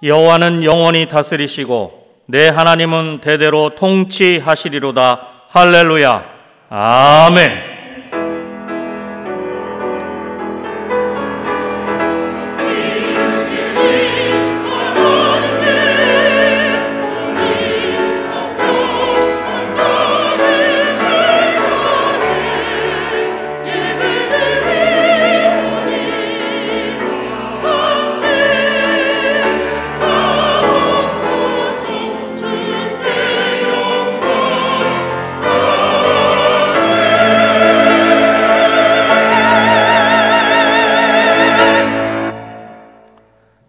여호와는 영원히 다스리시고 내 하나님은 대대로 통치하시리로다. 할렐루야. 아멘.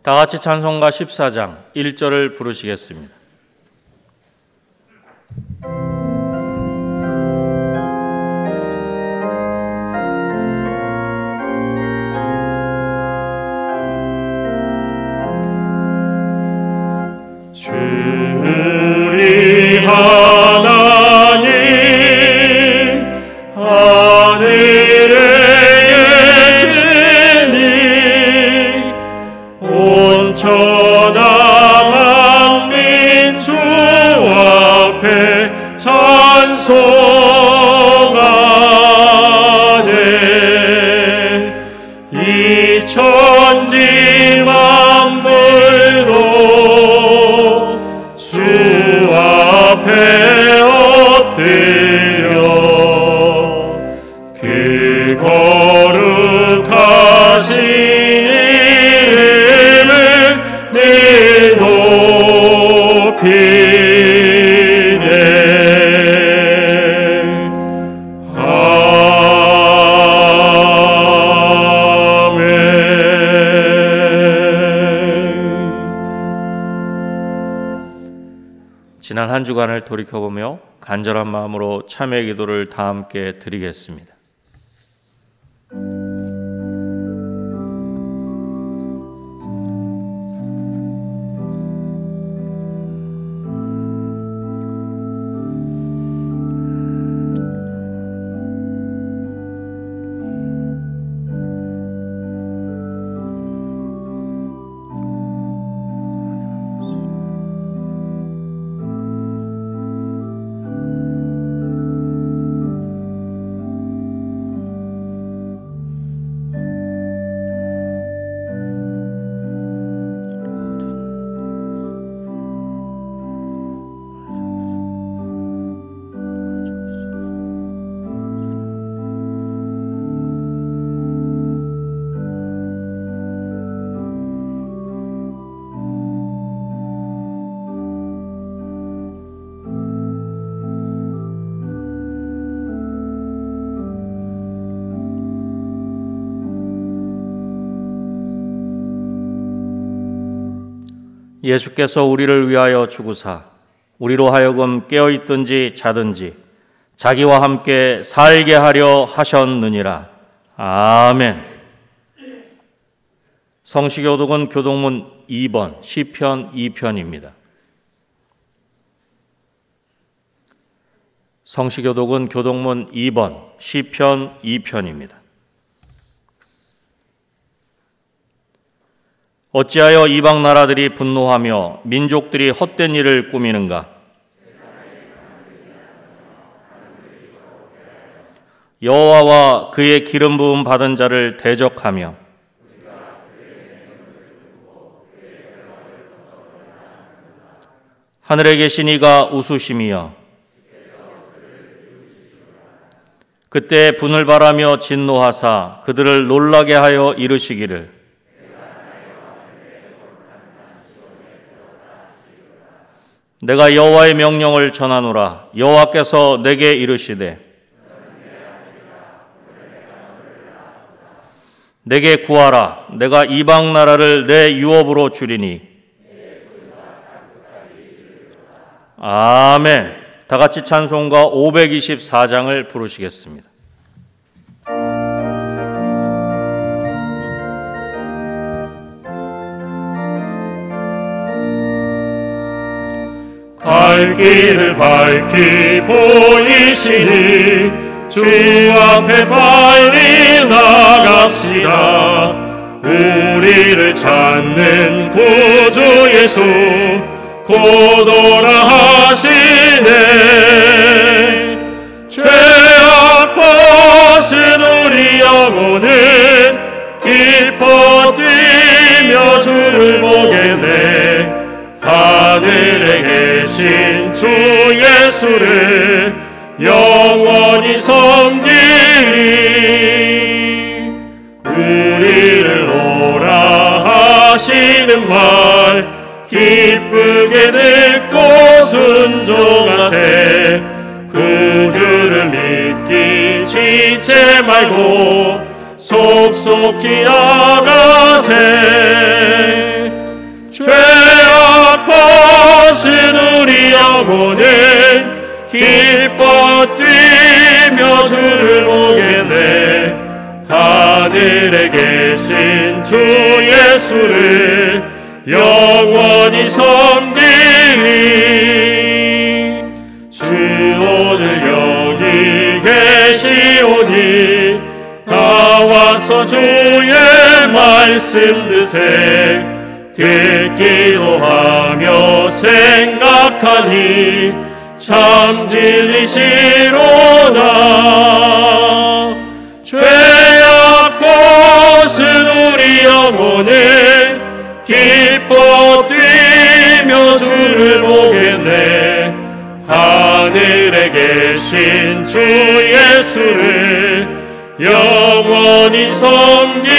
다 같이 찬송가 14장 1절을 부르시겠습니다. 주리 하나님 하늘에 계시니 온 천하 만민 주 앞에 찬송하네. 이 천지 만물도 주 앞에 엎드려 그 거룩하신 이름을 높이네. 지난 한 주간을 돌이켜보며 간절한 마음으로 참회 기도를 다 함께 드리겠습니다. 예수께서 우리를 위하여 죽으사 우리로 하여금 깨어있든지 자든지 자기와 함께 살게 하려 하셨느니라. 아멘. 성시교독은 교독문 2번 시편 2편입니다. 성시교독은 교독문 2번 시편 2편입니다. 어찌하여 이방 나라들이 분노하며 민족들이 헛된 일을 꾸미는가? 여호와와 그의 기름 부음 받은 자를 대적하며 하늘에 계신 이가 웃으심이여 그때 분을 바라며 진노하사 그들을 놀라게 하여 이르시기를 내가 여호와의 명령을 전하노라. 여호와께서 내게 이르시되 내게 구하라. 내가 이방 나라를 내 유업으로 주리니. 아멘. 다 같이 찬송가 524장을 부르시겠습니다. 갈 길을 밝히 보이시니 주 앞에 빨리 나갑시다. 우리 우리를 찾는 구주 예수 곧 오라 하시네. 죄악 벗은 우리 영혼은 기뻐 뛰며 주를 보겠네. 하늘에 계신 주 예수를 영원히 섬기리. 우리를 오라 하시는 말 기쁘게 듣고 순종하세. 구주를 믿기 지체 말고 속속히 나가세. 죄악 벗은 우리 영혼은 기뻐 뛰며 주를 보겠네. 하늘에 계신 주 예수를 영원히 섬기리. 주 오늘 여기 계시오니 다 와서 주의 말씀 드세. 듣기도 하며 생각하니 참 진리시로다. 죄악 벗은 우리 영혼은 기뻐 뛰며 주를 보겠네. 하늘에 계신 주 예수를 영원히 섬기리.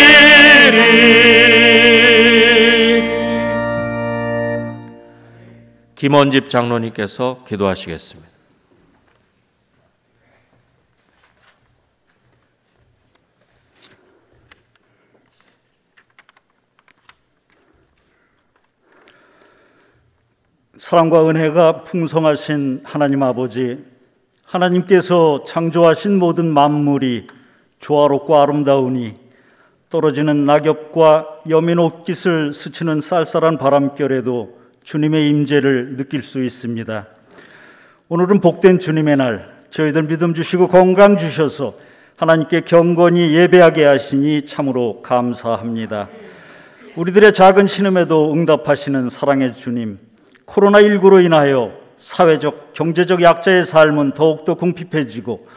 김원집 장로님께서 기도하시겠습니다. 사랑과 은혜가 풍성하신 하나님 아버지, 하나님께서 창조하신 모든 만물이 조화롭고 아름다우니 떨어지는 낙엽과 여민 옷깃을 스치는 쌀쌀한 바람결에도 주님의 임재를 느낄 수 있습니다. 오늘은 복된 주님의 날, 저희들 믿음 주시고 건강 주셔서 하나님께 경건히 예배하게 하시니 참으로 감사합니다. 우리들의 작은 신음에도 응답하시는 사랑의 주님, 코로나19로 인하여 사회적, 경제적 약자의 삶은 더욱더 궁핍해지고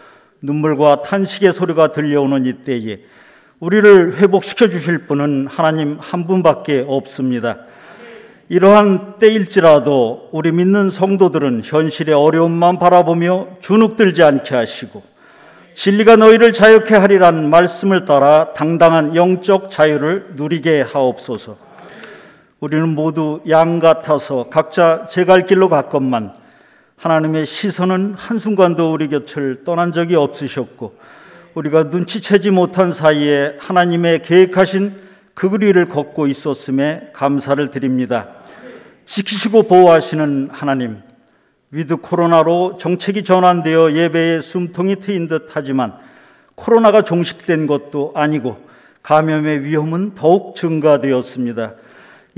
눈물과 탄식의 소리가 들려오는 이때에 우리를 회복시켜 주실 분은 하나님 한 분밖에 없습니다. 이러한 때일지라도 우리 믿는 성도들은 현실의 어려움만 바라보며 주눅들지 않게 하시고 진리가 너희를 자유케 하리란 말씀을 따라 당당한 영적 자유를 누리게 하옵소서. 우리는 모두 양 같아서 각자 제 갈 길로 갔건만 하나님의 시선은 한순간도 우리 곁을 떠난 적이 없으셨고 우리가 눈치채지 못한 사이에 하나님의 계획하신 그 길을 걷고 있었음에 감사를 드립니다. 지키시고 보호하시는 하나님, 위드 코로나로 정책이 전환되어 예배에 숨통이 트인 듯 하지만 코로나가 종식된 것도 아니고 감염의 위험은 더욱 증가되었습니다.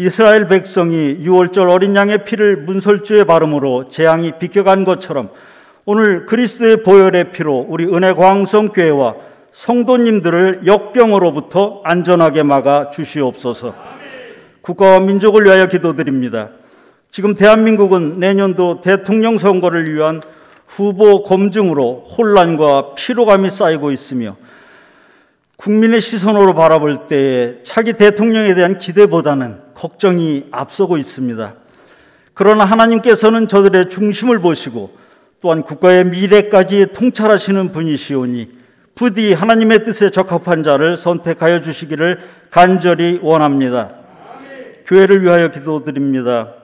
이스라엘 백성이 유월절 어린 양의 피를 문설주에 바름으로 재앙이 비껴간 것처럼 오늘 그리스도의 보혈의 피로 우리 은혜광성교회와 성도님들을 역병으로부터 안전하게 막아 주시옵소서. 국가와 민족을 위하여 기도드립니다. 지금 대한민국은 내년도 대통령 선거를 위한 후보 검증으로 혼란과 피로감이 쌓이고 있으며 국민의 시선으로 바라볼 때에 차기 대통령에 대한 기대보다는 걱정이 앞서고 있습니다. 그러나 하나님께서는 저들의 중심을 보시고 또한 국가의 미래까지 통찰하시는 분이시오니 부디 하나님의 뜻에 적합한 자를 선택하여 주시기를 간절히 원합니다. 교회를 위하여 기도드립니다.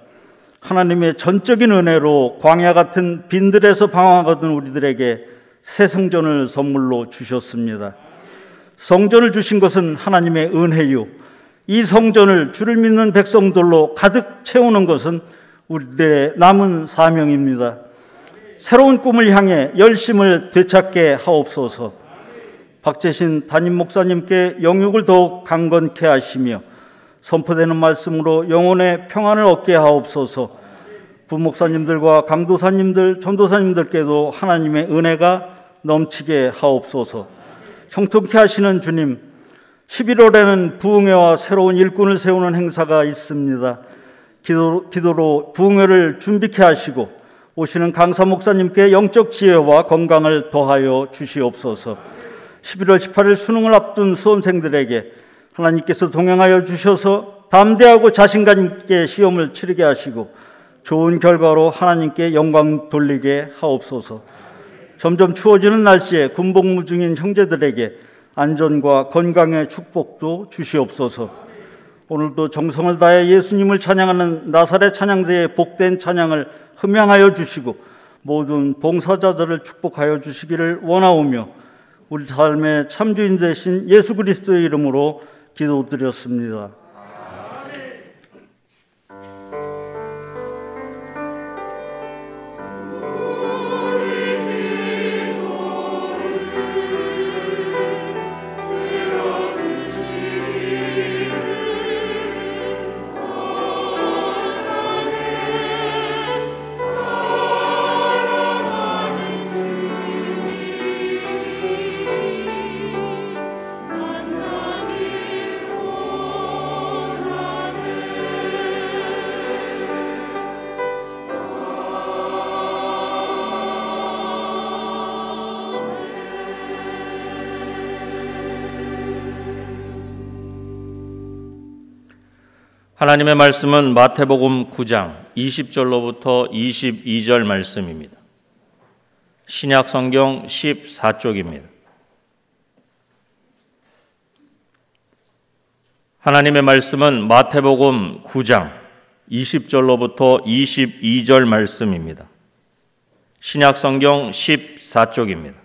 하나님의 전적인 은혜로 광야 같은 빈들에서 방황하던 우리들에게 새 성전을 선물로 주셨습니다. 성전을 주신 것은 하나님의 은혜요, 이 성전을 주를 믿는 백성들로 가득 채우는 것은 우리들의 남은 사명입니다. 새로운 꿈을 향해 열심을 되찾게 하옵소서. 박재신 담임 목사님께 영육을 더욱 강건케 하시며 선포되는 말씀으로 영혼의 평안을 얻게 하옵소서. 부목사님들과 강도사님들, 전도사님들께도 하나님의 은혜가 넘치게 하옵소서. 형통케 하시는 주님, 11월에는 부흥회와 새로운 일꾼을 세우는 행사가 있습니다. 기도로 부흥회를 준비케 하시고 오시는 강사 목사님께 영적 지혜와 건강을 더하여 주시옵소서. 11월 18일 수능을 앞둔 수험생들에게 하나님께서 동행하여 주셔서 담대하고 자신감 있게 시험을 치르게 하시고 좋은 결과로 하나님께 영광 돌리게 하옵소서. 점점 추워지는 날씨에 군복무 중인 형제들에게 안전과 건강의 축복도 주시옵소서. 오늘도 정성을 다해 예수님을 찬양하는 나사렛 찬양대의 복된 찬양을 흠양하여 주시고 모든 봉사자들을 축복하여 주시기를 원하오며 우리 삶의 참주인 되신 예수 그리스도의 이름으로 기도드렸습니다. 하나님의 말씀은 마태복음 9장 20절로부터 22절 말씀입니다. 신약 성경 14쪽입니다. 하나님의 말씀은 마태복음 9장 20절로부터 22절 말씀입니다. 신약 성경 14쪽입니다.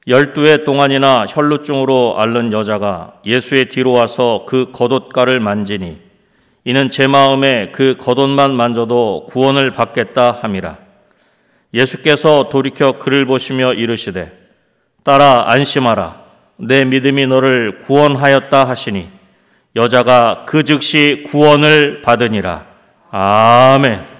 12해 동안이나 혈루증으로 앓는 여자가 예수의 뒤로 와서 그 겉옷가를 만지니 이는 제 마음에 그 겉옷만 만져도 구원을 받겠다 함이라. 예수께서 돌이켜 그를 보시며 이르시되 딸아 안심하라 내 믿음이 너를 구원하였다 하시니 여자가 그 즉시 구원을 받으니라. 아멘.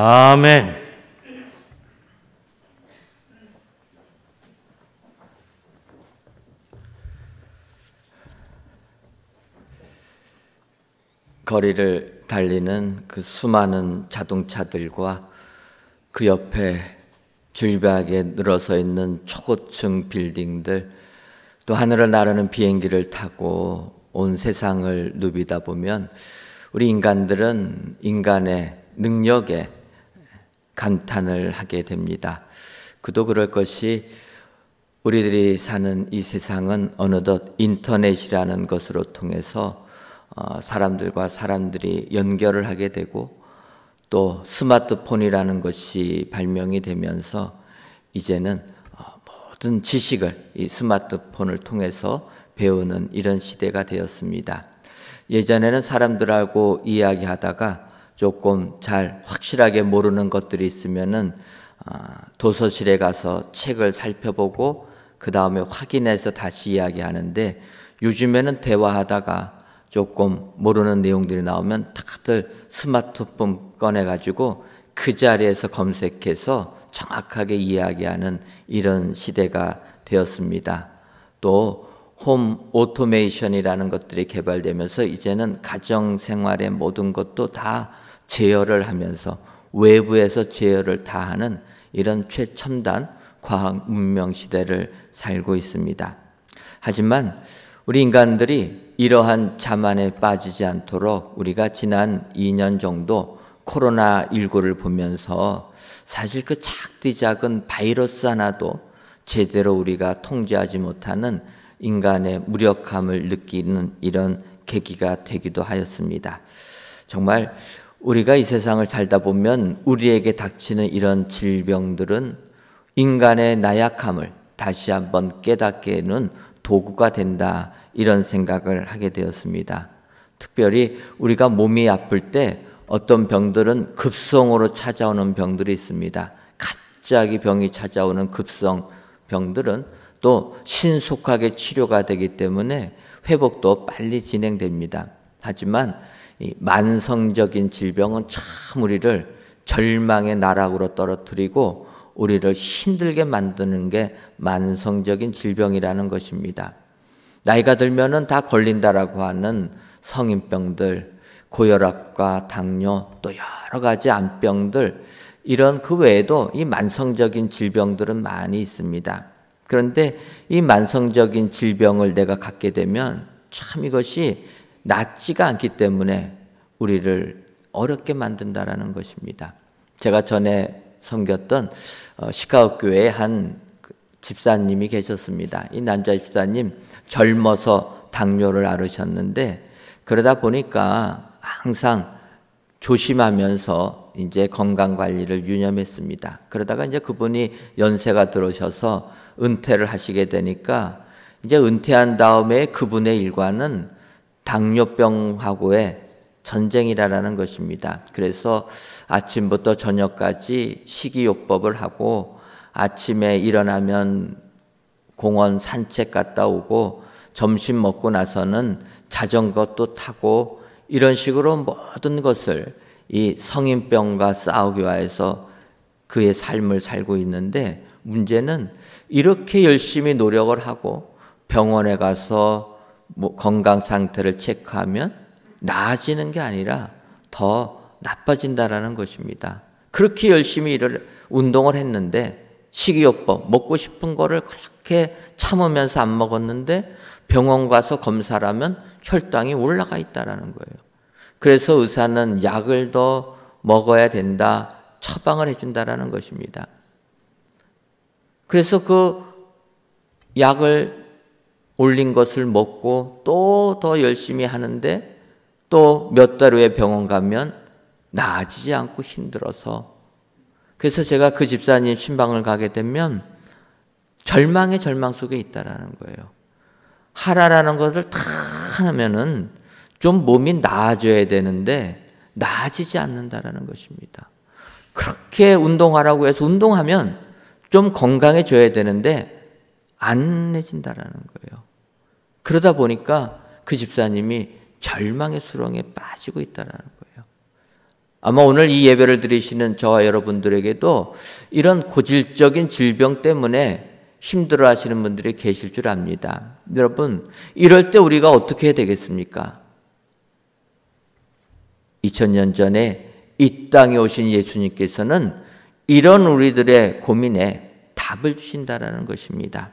아멘. 거리를 달리는 그 수많은 자동차들과 그 옆에 줄비하게 늘어서 있는 초고층 빌딩들, 또 하늘을 나르는 비행기를 타고 온 세상을 누비다 보면 우리 인간들은 인간의 능력에 감탄을 하게 됩니다. 그도 그럴 것이 우리들이 사는 이 세상은 어느덧 인터넷이라는 것으로 통해서 사람들과 사람들이 연결을 하게 되고, 또 스마트폰이라는 것이 발명이 되면서 이제는 모든 지식을 이 스마트폰을 통해서 배우는 이런 시대가 되었습니다. 예전에는 사람들하고 이야기하다가 조금 잘 확실하게 모르는 것들이 있으면은 도서실에 가서 책을 살펴보고 그 다음에 확인해서 다시 이야기하는데, 요즘에는 대화하다가 조금 모르는 내용들이 나오면 다들 스마트폰 꺼내가지고 그 자리에서 검색해서 정확하게 이야기하는 이런 시대가 되었습니다. 또 홈 오토메이션이라는 것들이 개발되면서 이제는 가정생활의 모든 것도 다 제어를 하면서 외부에서 제어를 다 하는 이런 최첨단 과학 문명 시대를 살고 있습니다. 하지만 우리 인간들이 이러한 자만에 빠지지 않도록 우리가 지난 2년 정도 코로나19를 보면서 사실 그 작디 작은 바이러스 하나도 제대로 우리가 통제하지 못하는 인간의 무력함을 느끼는 이런 계기가 되기도 하였습니다. 정말 우리가 이 세상을 살다 보면 우리에게 닥치는 이런 질병들은 인간의 나약함을 다시 한번 깨닫게 하는 도구가 된다, 이런 생각을 하게 되었습니다. 특별히 우리가 몸이 아플 때 어떤 병들은 급성으로 찾아오는 병들이 있습니다. 갑자기 병이 찾아오는 급성 병들은 또 신속하게 치료가 되기 때문에 회복도 빨리 진행됩니다. 하지만 이 만성적인 질병은 참 우리를 절망의 나락으로 떨어뜨리고 우리를 힘들게 만드는 게 만성적인 질병이라는 것입니다. 나이가 들면은 다 걸린다라고 하는 성인병들, 고혈압과 당뇨, 또 여러 가지 암병들, 이런 그 외에도 이 만성적인 질병들은 많이 있습니다. 그런데 이 만성적인 질병을 내가 갖게 되면 참 이것이 낫지가 않기 때문에 우리를 어렵게 만든다라는 것입니다. 제가 전에 섬겼던 시카고 교회에 한 집사님이 계셨습니다. 이 남자 집사님 젊어서 당뇨를 앓으셨는데, 그러다 보니까 항상 조심하면서 이제 건강 관리를 유념했습니다. 그러다가 이제 그분이 연세가 들으셔서 은퇴를 하시게 되니까 이제 은퇴한 다음에 그분의 일과는 당뇨병하고의 전쟁이라는 것입니다. 그래서 아침부터 저녁까지 식이요법을 하고 아침에 일어나면 공원 산책 갔다 오고 점심 먹고 나서는 자전거 또 타고 이런 식으로 모든 것을 이 성인병과 싸우기 위해서 그의 삶을 살고 있는데, 문제는 이렇게 열심히 노력을 하고 병원에 가서 건강 상태를 체크하면 나아지는 게 아니라 더 나빠진다라는 것입니다. 그렇게 열심히 운동을 했는데 식이요법 먹고 싶은 거를 그렇게 참으면서 안 먹었는데 병원 가서 검사를 하면 혈당이 올라가 있다라는 거예요. 그래서 의사는 약을 더 먹어야 된다, 처방을 해준다라는 것입니다. 그래서 그 약을 올린 것을 먹고 또 더 열심히 하는데 또 몇 달 후에 병원 가면 나아지지 않고 힘들어서, 그래서 제가 그 집사님 신방을 가게 되면 절망의 절망 속에 있다라는 거예요. 하라라는 것을 다 하면은 좀 몸이 나아져야 되는데 나아지지 않는다라는 것입니다. 그렇게 운동하라고 해서 운동하면 좀 건강해져야 되는데 안 해진다라는 거예요. 그러다 보니까 그 집사님이 절망의 수렁에 빠지고 있다라는 거예요. 아마 오늘 이 예배를 드리시는 저와 여러분들에게도 이런 고질적인 질병 때문에 힘들어 하시는 분들이 계실 줄 압니다. 여러분, 이럴 때 우리가 어떻게 해야 되겠습니까? 2000년 전에 이 땅에 오신 예수님께서는 이런 우리들의 고민에 답을 주신다라는 것입니다.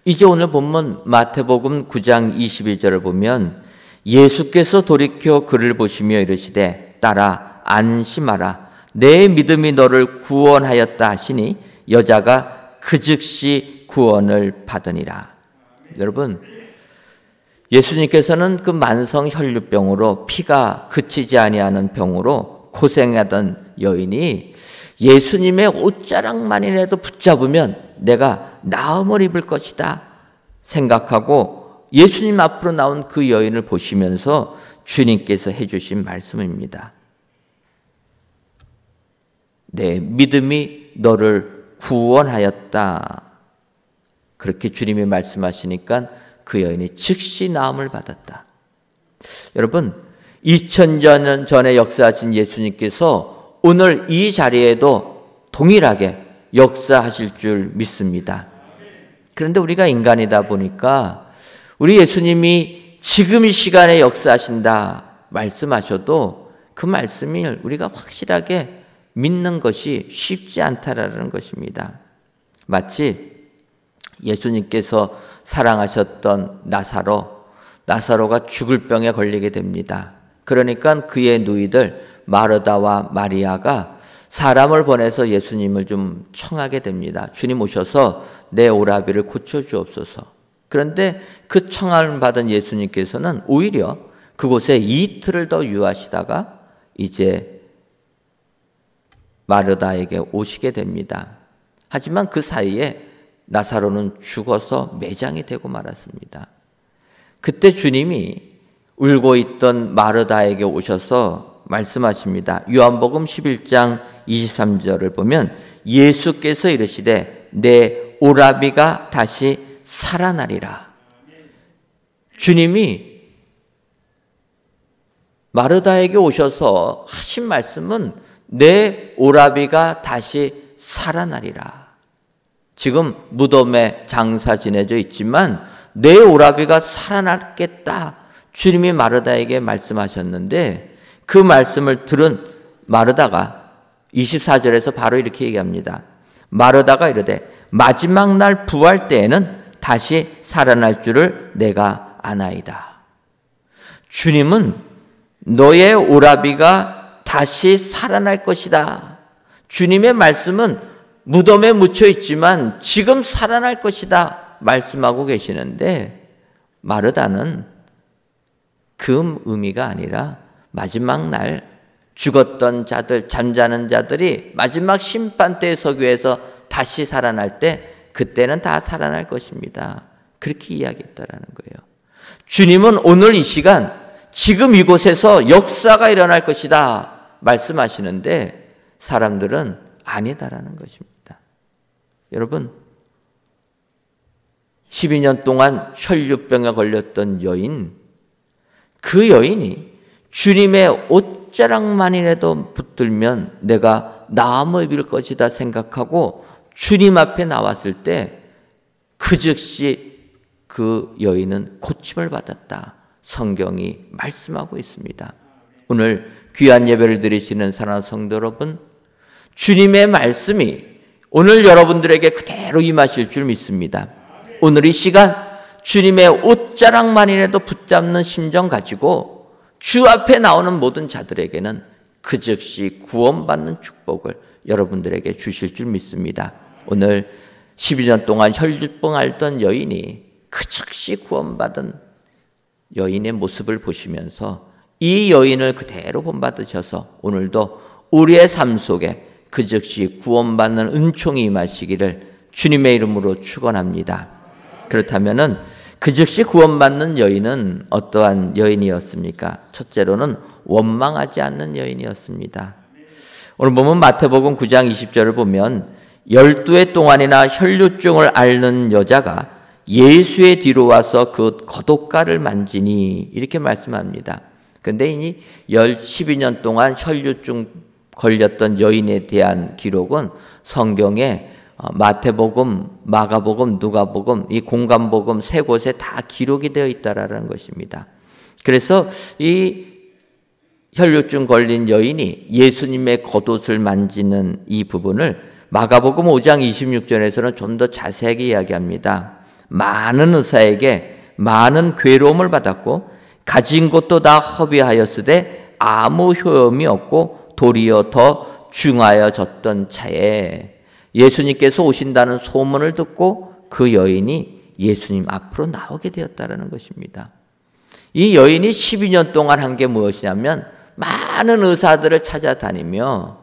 이제 오늘 본문 마태복음 9장 22절을 보면 예수께서 돌이켜 그를 보시며 이르시되 따라 안심하라 내 믿음이 너를 구원하였다 하시니 여자가 그 즉시 구원을 받으니라. 여러분, 예수님께서는 그 만성 혈류병으로 피가 그치지 아니하는 병으로 고생하던 여인이 예수님의 옷자락만이라도 붙잡으면 내가 나음을 입을 것이다 생각하고 예수님 앞으로 나온 그 여인을 보시면서 주님께서 해주신 말씀입니다. 내 믿음이 너를 구원하였다. 그렇게 주님이 말씀하시니까 그 여인이 즉시 나음을 받았다. 여러분, 2000년 전에 역사하신 예수님께서 오늘 이 자리에도 동일하게 역사하실 줄 믿습니다. 그런데 우리가 인간이다 보니까 우리 예수님이 지금 이 시간에 역사하신다 말씀하셔도 그 말씀을 우리가 확실하게 믿는 것이 쉽지 않다라는 것입니다. 마치 예수님께서 사랑하셨던 나사로가 죽을 병에 걸리게 됩니다. 그러니까 그의 누이들 마르다와 마리아가 사람을 보내서 예수님을 좀 청하게 됩니다. 주님 오셔서 내 오라비를 고쳐주옵소서. 그런데 그 청함을 받은 예수님께서는 오히려 그곳에 이틀을 더 유하시다가 이제 마르다에게 오시게 됩니다. 하지만 그 사이에 나사로는 죽어서 매장이 되고 말았습니다. 그때 주님이 울고 있던 마르다에게 오셔서 말씀하십니다. 요한복음 11장 23절을 보면 예수께서 이르시되 내 오라비가 다시 살아나리라. 주님이 마르다에게 오셔서 하신 말씀은 내 오라비가 다시 살아나리라. 지금 무덤에 장사 지내져 있지만 내 오라비가 살아났겠다. 주님이 마르다에게 말씀하셨는데 그 말씀을 들은 마르다가 24절에서 바로 이렇게 얘기합니다. 마르다가 이르되 마지막 날 부활 때에는 다시 살아날 줄을 내가 아나이다. 주님은 너의 오라비가 다시 살아날 것이다. 주님의 말씀은 무덤에 묻혀 있지만 지금 살아날 것이다 말씀하고 계시는데 마르다는 그 의미가 아니라 마지막 날 죽었던 자들, 잠자는 자들이 마지막 심판대에 서기 위해서 다시 살아날 때 그때는 다 살아날 것입니다. 그렇게 이야기했다라는 거예요. 주님은 오늘 이 시간 지금 이곳에서 역사가 일어날 것이다 말씀하시는데 사람들은 아니다라는 것입니다. 여러분, 12년 동안 혈류병에 걸렸던 여인, 그 여인이 주님의 옷자락만이라도 붙들면 내가 나음을 입을 것이다 생각하고 주님 앞에 나왔을 때 그 즉시 그 여인은 고침을 받았다. 성경이 말씀하고 있습니다. 오늘 귀한 예배를 드리시는 사랑하는 성도 여러분, 주님의 말씀이 오늘 여러분들에게 그대로 임하실 줄 믿습니다. 오늘 이 시간 주님의 옷자락만이라도 붙잡는 심정 가지고 주 앞에 나오는 모든 자들에게는 그 즉시 구원받는 축복을 여러분들에게 주실 줄 믿습니다. 오늘 12년 동안 혈류병 앓던 여인이 그 즉시 구원받은 여인의 모습을 보시면서 이 여인을 그대로 본받으셔서 오늘도 우리의 삶 속에 그 즉시 구원받는 은총이 임하시기를 주님의 이름으로 축원합니다. 그렇다면은 그 즉시 구원받는 여인은 어떠한 여인이었습니까? 첫째로는 원망하지 않는 여인이었습니다. 오늘 보면 마태복음 9장 20절을 보면 12해 동안이나 혈류증을 앓는 여자가 예수의 뒤로 와서 그 겉옷가를 만지니 이렇게 말씀합니다. 근데 이 12년 동안 혈류증 걸렸던 여인에 대한 기록은 성경에 마태복음, 마가복음, 누가복음, 이 공관복음 세 곳에 다 기록이 되어 있다라는 것입니다. 그래서 이 혈류증 걸린 여인이 예수님의 겉옷을 만지는 이 부분을 마가복음 5장 26절에서는 좀 더 자세하게 이야기합니다. 많은 의사에게 많은 괴로움을 받았고 가진 것도 다 허비하였으되 아무 효험이 없고 도리어 더 중하여졌던 차에 예수님께서 오신다는 소문을 듣고 그 여인이 예수님 앞으로 나오게 되었다는 것입니다. 이 여인이 12년 동안 한 게 무엇이냐면 많은 의사들을 찾아다니며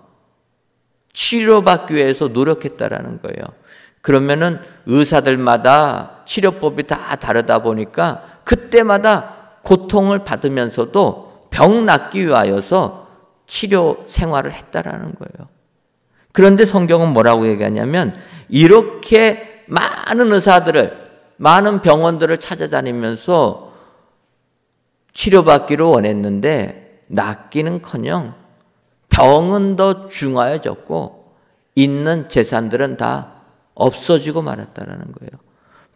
치료받기 위해서 노력했다라는 거예요. 그러면은 의사들마다 치료법이 다 다르다 보니까 그때마다 고통을 받으면서도 병 낫기 위하여서 치료 생활을 했다라는 거예요. 그런데 성경은 뭐라고 얘기하냐면 이렇게 많은 의사들을, 많은 병원들을 찾아다니면서 치료받기를 원했는데 낫기는커녕 병은 더 중하여졌고 있는 재산들은 다 없어지고 말았다라는 거예요.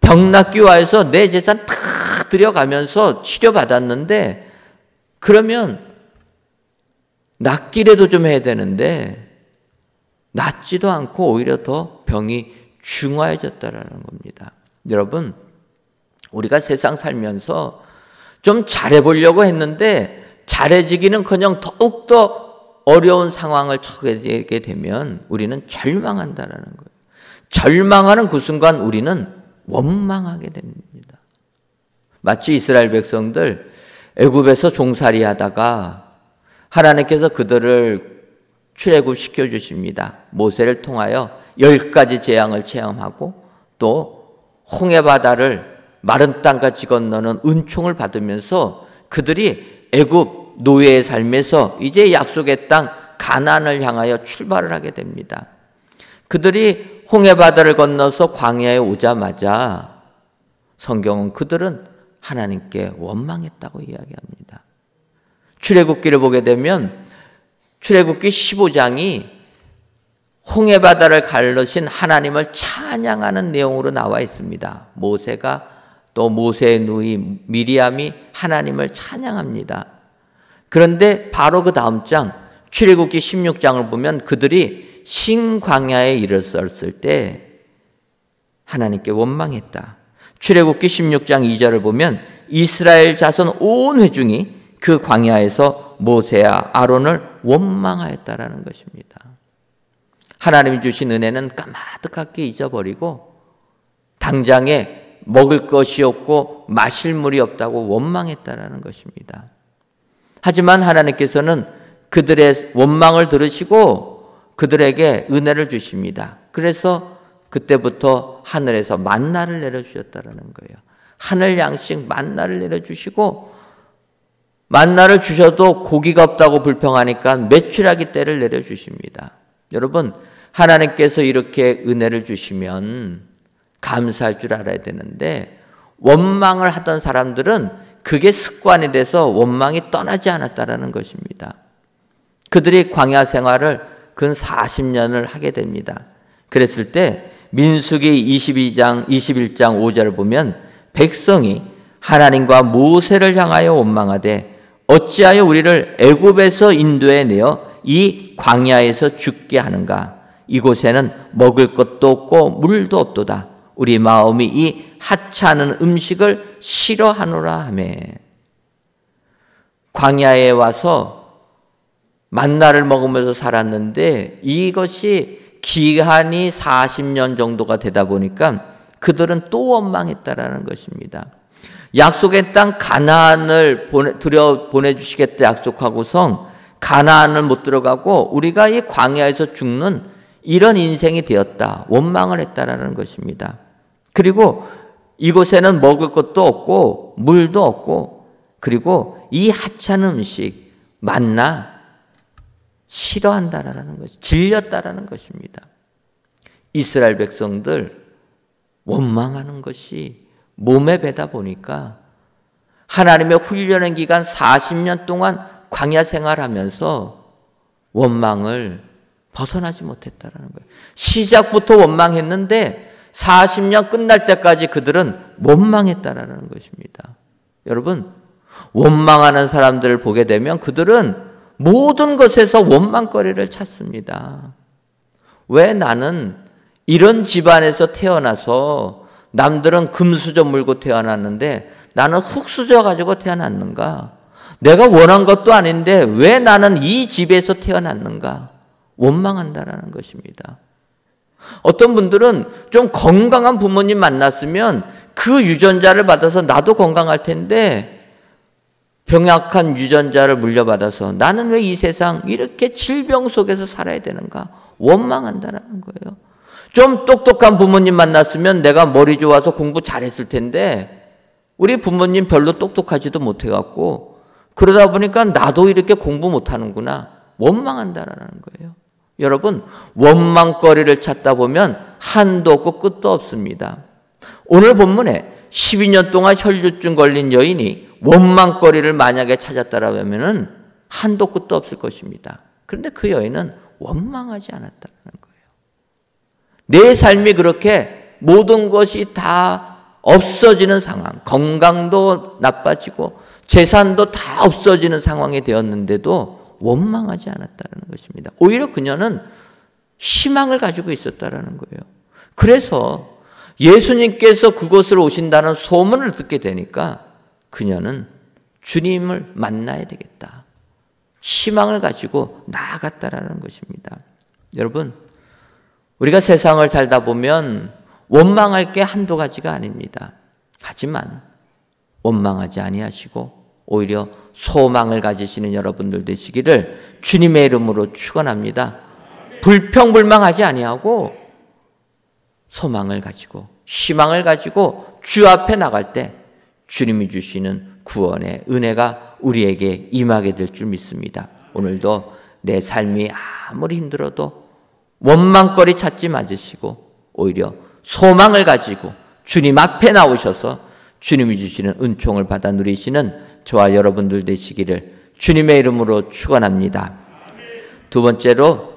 병 낫기 위해서 내 재산 다 들여가면서 치료받았는데 그러면 낫기라도 좀 해야 되는데 낫지도 않고 오히려 더 병이 중화해졌다라는 겁니다. 여러분, 우리가 세상 살면서 좀 잘해보려고 했는데 잘해지기는커녕 더욱더 어려운 상황을 처하게 되면 우리는 절망한다라는 거예요. 절망하는 그 순간 우리는 원망하게 됩니다. 마치 이스라엘 백성들 애굽에서 종살이 하다가 하나님께서 그들을 출애굽시켜 주십니다. 모세를 통하여 10가지 재앙을 체험하고 또 홍해바다를 마른 땅같이 건너는 은총을 받으면서 그들이 애굽 노예의 삶에서 이제 약속의 땅 가나안을 향하여 출발을 하게 됩니다. 그들이 홍해바다를 건너서 광야에 오자마자 성경은 그들은 하나님께 원망했다고 이야기합니다. 출애굽기를 보게 되면 출애굽기 15장이 홍해바다를 가르신 하나님을 찬양하는 내용으로 나와 있습니다. 모세가 또 모세의 누이 미리암이 하나님을 찬양합니다. 그런데 바로 그 다음 장 출애굽기 16장을 보면 그들이 신광야에 이르렀을 때 하나님께 원망했다. 출애굽기 16장 2절을 보면 이스라엘 자손 온 회중이 그 광야에서 모세와 아론을 원망하였다라는 것입니다. 하나님이 주신 은혜는 까마득하게 잊어버리고 당장에 먹을 것이 없고 마실 물이 없다고 원망했다라는 것입니다. 하지만 하나님께서는 그들의 원망을 들으시고 그들에게 은혜를 주십니다. 그래서 그때부터 하늘에서 만나를 내려주셨다라는 거예요. 하늘 양식 만나를 내려주시고 만나를 주셔도 고기가 없다고 불평하니까 메추라기 떼를 내려주십니다. 여러분, 하나님께서 이렇게 은혜를 주시면 감사할 줄 알아야 되는데 원망을 하던 사람들은 그게 습관이 돼서 원망이 떠나지 않았다라는 것입니다. 그들이 광야 생활을 근 40년을 하게 됩니다. 그랬을 때 민수기 21장 5절을 보면 백성이 하나님과 모세를 향하여 원망하되 어찌하여 우리를 애굽에서 인도해 내어 이 광야에서 죽게 하는가? 이곳에는 먹을 것도 없고 물도 없도다. 우리 마음이 이 하찮은 음식을 싫어하노라 하며 광야에 와서 만나를 먹으면서 살았는데 이것이 기한이 40년 정도가 되다 보니까 그들은 또 원망했다라는 것입니다. 약속의 땅 가나안을 보내주시겠다 약속하고서 가나안을 못 들어가고 우리가 이 광야에서 죽는 이런 인생이 되었다. 원망을 했다라는 것입니다. 그리고 이곳에는 먹을 것도 없고 물도 없고 그리고 이 하찮은 음식 만나 싫어한다라는 것이 질렸다라는 것입니다. 이스라엘 백성들 원망하는 것이 몸에 배다 보니까 하나님의 훈련의 기간 40년 동안 광야 생활하면서 원망을 벗어나지 못했다라는 거예요. 시작부터 원망했는데 40년 끝날 때까지 그들은 원망했다라는 것입니다. 여러분, 원망하는 사람들을 보게 되면 그들은 모든 것에서 원망거리를 찾습니다. 왜 나는 이런 집안에서 태어나서 남들은 금수저 물고 태어났는데 나는 흙수저 가지고 태어났는가? 내가 원한 것도 아닌데 왜 나는 이 집에서 태어났는가? 원망한다라는 것입니다. 어떤 분들은 좀 건강한 부모님 만났으면 그 유전자를 받아서 나도 건강할 텐데 병약한 유전자를 물려받아서 나는 왜 이 세상 이렇게 질병 속에서 살아야 되는가? 원망한다라는 거예요. 좀 똑똑한 부모님 만났으면 내가 머리 좋아서 공부 잘했을 텐데 우리 부모님 별로 똑똑하지도 못해갖고 그러다 보니까 나도 이렇게 공부 못하는구나. 원망한다라는 거예요. 여러분, 원망거리를 찾다 보면 한도 없고 끝도 없습니다. 오늘 본문에 12년 동안 혈류증 걸린 여인이 원망거리를 만약에 찾았다라면 한도 끝도 없을 것입니다. 그런데 그 여인은 원망하지 않았다는 거예요. 내 삶이 그렇게 모든 것이 다 없어지는 상황, 건강도 나빠지고 재산도 다 없어지는 상황이 되었는데도 원망하지 않았다는 것입니다. 오히려 그녀는 희망을 가지고 있었다는 거예요. 그래서 예수님께서 그곳을 오신다는 소문을 듣게 되니까 그녀는 주님을 만나야 되겠다. 희망을 가지고 나아갔다라는 것입니다. 여러분, 우리가 세상을 살다 보면 원망할 게 한두 가지가 아닙니다. 하지만 원망하지 아니하시고 오히려 소망을 가지시는 여러분들 되시기를 주님의 이름으로 축원합니다. 불평불망하지 아니하고 소망을 가지고 희망을 가지고 주 앞에 나갈 때 주님이 주시는 구원의 은혜가 우리에게 임하게 될 줄 믿습니다. 오늘도 내 삶이 아무리 힘들어도 원망거리 찾지 마시고 오히려 소망을 가지고 주님 앞에 나오셔서 주님이 주시는 은총을 받아 누리시는 저와 여러분들 되시기를 주님의 이름으로 축원합니다. 두 번째로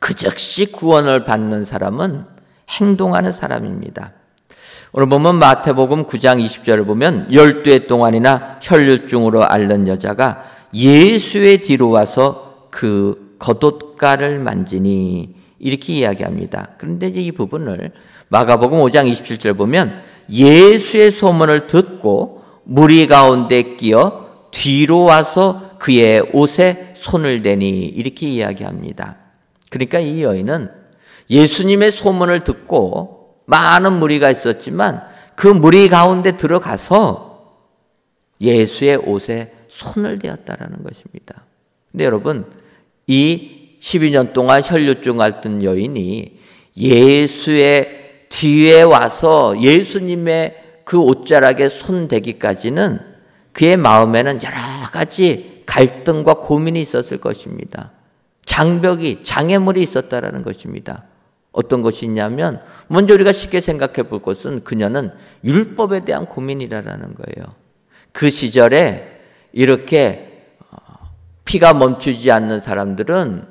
그 즉시 구원을 받는 사람은 행동하는 사람입니다. 오늘 보면 마태복음 9장 20절을 보면 12해 동안이나 혈류증으로 앓는 여자가 예수의 뒤로 와서 그 겉옷가를 만지니 이렇게 이야기합니다. 그런데 이제 이 부분을 마가복음 5장 27절 보면 예수의 소문을 듣고 무리 가운데 끼어 뒤로 와서 그의 옷에 손을 대니 이렇게 이야기합니다. 그러니까 이 여인은 예수님의 소문을 듣고 많은 무리가 있었지만 그 무리 가운데 들어가서 예수의 옷에 손을 대었다라는 것입니다. 근데 여러분, 이 12년 동안 혈류증 앓던 여인이 예수의 뒤에 와서 예수님의 그 옷자락에 손대기까지는 그의 마음에는 여러 가지 갈등과 고민이 있었을 것입니다. 장벽이, 장애물이 있었다라는 것입니다. 어떤 것이 있냐면 먼저 우리가 쉽게 생각해 볼 것은 그녀는 율법에 대한 고민이라는 거예요. 그 시절에 이렇게 피가 멈추지 않는 사람들은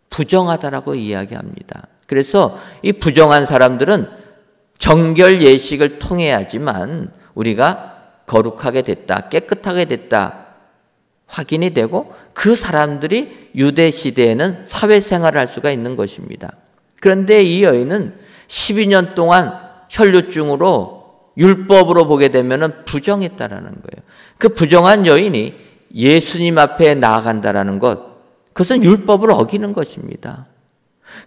부정하다라고 이야기합니다. 그래서 이 부정한 사람들은 정결 예식을 통해야지만 우리가 거룩하게 됐다, 깨끗하게 됐다 확인이 되고 그 사람들이 유대 시대에는 사회생활을 할 수가 있는 것입니다. 그런데 이 여인은 12년 동안 혈류증으로 율법으로 보게 되면 부정했다라는 거예요. 그 부정한 여인이 예수님 앞에 나아간다라는 것, 그것은 율법을 어기는 것입니다.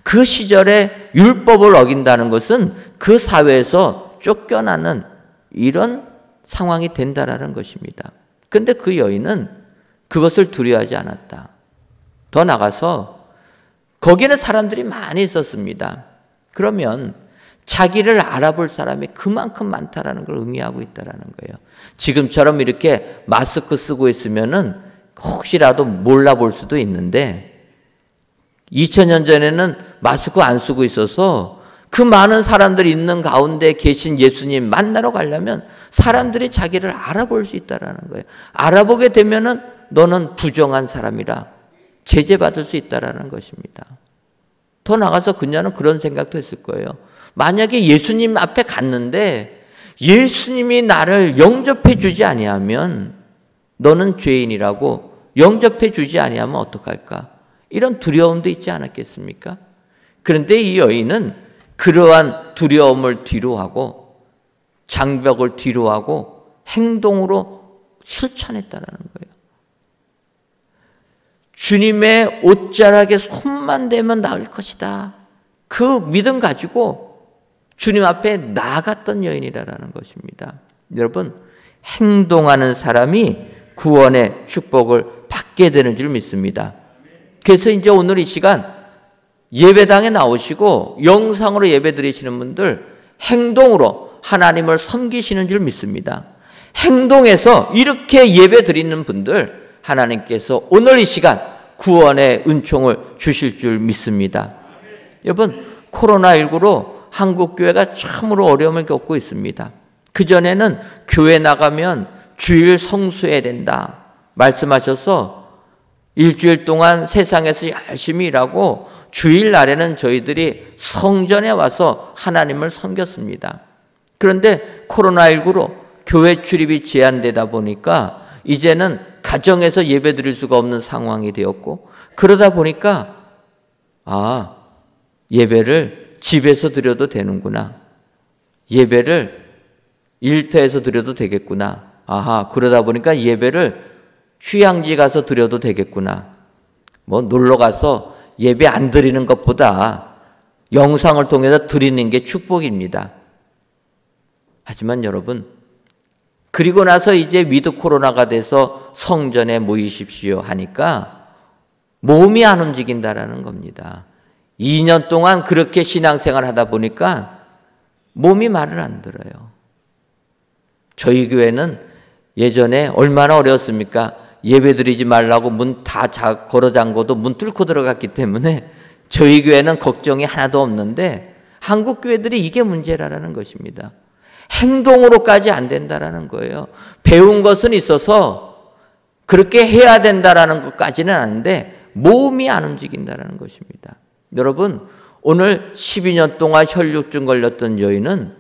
그 시절에 율법을 어긴다는 것은 그 사회에서 쫓겨나는 이런 상황이 된다라는 것입니다. 그런데 그 여인은 그것을 두려워하지 않았다. 더 나가서 거기는 사람들이 많이 있었습니다. 그러면 자기를 알아볼 사람이 그만큼 많다라는 걸 의미하고 있다라는 거예요. 지금처럼 이렇게 마스크 쓰고 있으면은 혹시라도 몰라볼 수도 있는데 2000년 전에는 마스크 안 쓰고 있어서 그 많은 사람들이 있는 가운데 계신 예수님 만나러 가려면 사람들이 자기를 알아볼 수 있다라는 거예요. 알아보게 되면은 너는 부정한 사람이라 제재받을 수 있다라는 것입니다. 더 나가서 그녀는 그런 생각도 했을 거예요. 만약에 예수님 앞에 갔는데 예수님이 나를 영접해 주지 아니하면 너는 죄인이라고 영접해 주지 아니하면 어떡할까? 이런 두려움도 있지 않았겠습니까? 그런데 이 여인은 그러한 두려움을 뒤로하고 장벽을 뒤로하고 행동으로 실천했다라는 거예요. 주님의 옷자락에 손만 대면 나을 것이다. 그 믿음 가지고 주님 앞에 나아갔던 여인이라는 것입니다. 여러분, 행동하는 사람이 구원의 축복을 받게 되는 줄 믿습니다. 그래서 이제 오늘 이 시간 예배당에 나오시고 영상으로 예배 드리시는 분들 행동으로 하나님을 섬기시는 줄 믿습니다. 행동에서 이렇게 예배 드리는 분들 하나님께서 오늘 이 시간 구원의 은총을 주실 줄 믿습니다. 여러분, 코로나19로 한국교회가 참으로 어려움을 겪고 있습니다. 그전에는 교회 나가면 주일 성수해야 된다 말씀하셔서 일주일 동안 세상에서 열심히 일하고 주일날에는 저희들이 성전에 와서 하나님을 섬겼습니다. 그런데 코로나19로 교회 출입이 제한되다 보니까 이제는 가정에서 예배 드릴 수가 없는 상황이 되었고, 그러다 보니까 예배를 집에서 드려도 되는구나, 예배를 일터에서 드려도 되겠구나, 그러다 보니까 예배를 휴양지 가서 드려도 되겠구나, 뭐 놀러 가서 예배 안 드리는 것보다 영상을 통해서 드리는 게 축복입니다. 하지만 여러분, 그리고 나서 이제 위드 코로나가 돼서 성전에 모이십시오 하니까 몸이 안 움직인다라는 겁니다. 2년 동안 그렇게 신앙생활 하다 보니까 몸이 말을 안 들어요. 저희 교회는 예전에 얼마나 어려웠습니까? 예배 드리지 말라고 문 다 걸어 잠궈도 문 뚫고 들어갔기 때문에 저희 교회는 걱정이 하나도 없는데 한국 교회들이 이게 문제라는 것입니다. 행동으로까지 안 된다라는 거예요. 배운 것은 있어서 그렇게 해야 된다라는 것까지는 아닌데 몸이 안 움직인다라는 것입니다. 여러분, 오늘 12년 동안 혈류증 걸렸던 여인은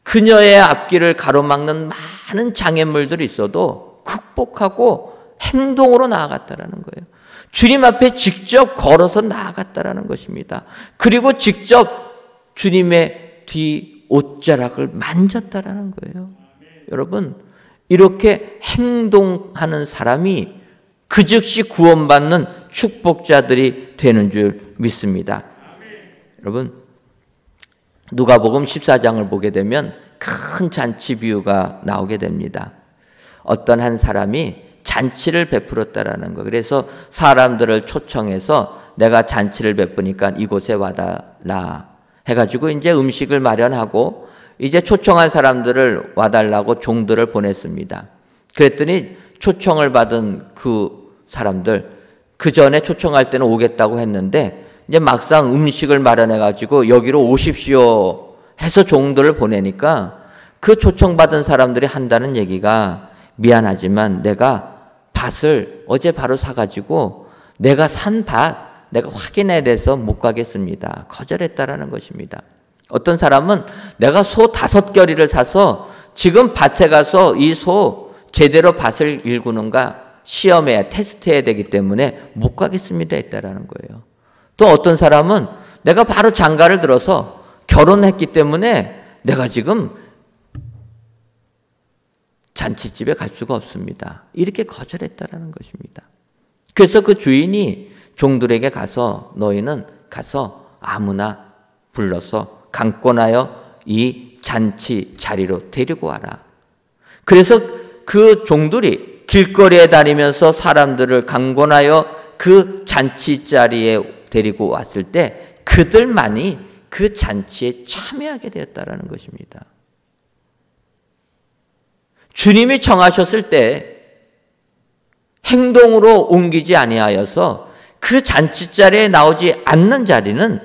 그녀의 앞길을 가로막는 많은 장애물들이 있어도 극복하고 행동으로 나아갔다라는 거예요. 주님 앞에 직접 걸어서 나아갔다라는 것입니다. 그리고 직접 주님의 뒤 옷자락을 만졌다라는 거예요. 여러분, 이렇게 행동하는 사람이 그 즉시 구원받는 축복자들이 되는 줄 믿습니다. 여러분, 누가복음 14장을 보게 되면 큰 잔치 비유가 나오게 됩니다. 어떤 한 사람이 잔치를 베풀었다라는 거. 그래서 사람들을 초청해서 내가 잔치를 베푸니까 이곳에 와달라 해가지고 이제 음식을 마련하고 이제 초청한 사람들을 와달라고 종들을 보냈습니다. 그랬더니 초청을 받은 그 사람들, 그 전에 초청할 때는 오겠다고 했는데 이제 막상 음식을 마련해가지고 여기로 오십시오 해서 종들을 보내니까 그 초청받은 사람들이 한다는 얘기가, 미안하지만 내가 밭을 어제 바로 사가지고 내가 산 밭 내가 확인해야 돼서 못 가겠습니다. 거절했다라는 것입니다. 어떤 사람은 내가 소 5겨리를 사서 지금 밭에 가서 이 소 제대로 밭을 일구는가 시험해야, 테스트해야 되기 때문에 못 가겠습니다 했다라는 거예요. 또 어떤 사람은 내가 바로 장가를 들어서 결혼했기 때문에 내가 지금 잔치집에 갈 수가 없습니다. 이렇게 거절했다라는 것입니다. 그래서 그 주인이 종들에게 가서 너희는 가서 아무나 불러서 강권하여 이 잔치 자리로 데리고 와라. 그래서 그 종들이 길거리에 다니면서 사람들을 강권하여 그 잔치 자리에 데리고 왔을 때 그들만이 그 잔치에 참여하게 되었다라는 것입니다. 주님이 정하셨을 때 행동으로 옮기지 아니하여서 그 잔치 자리에 나오지 않는 자리는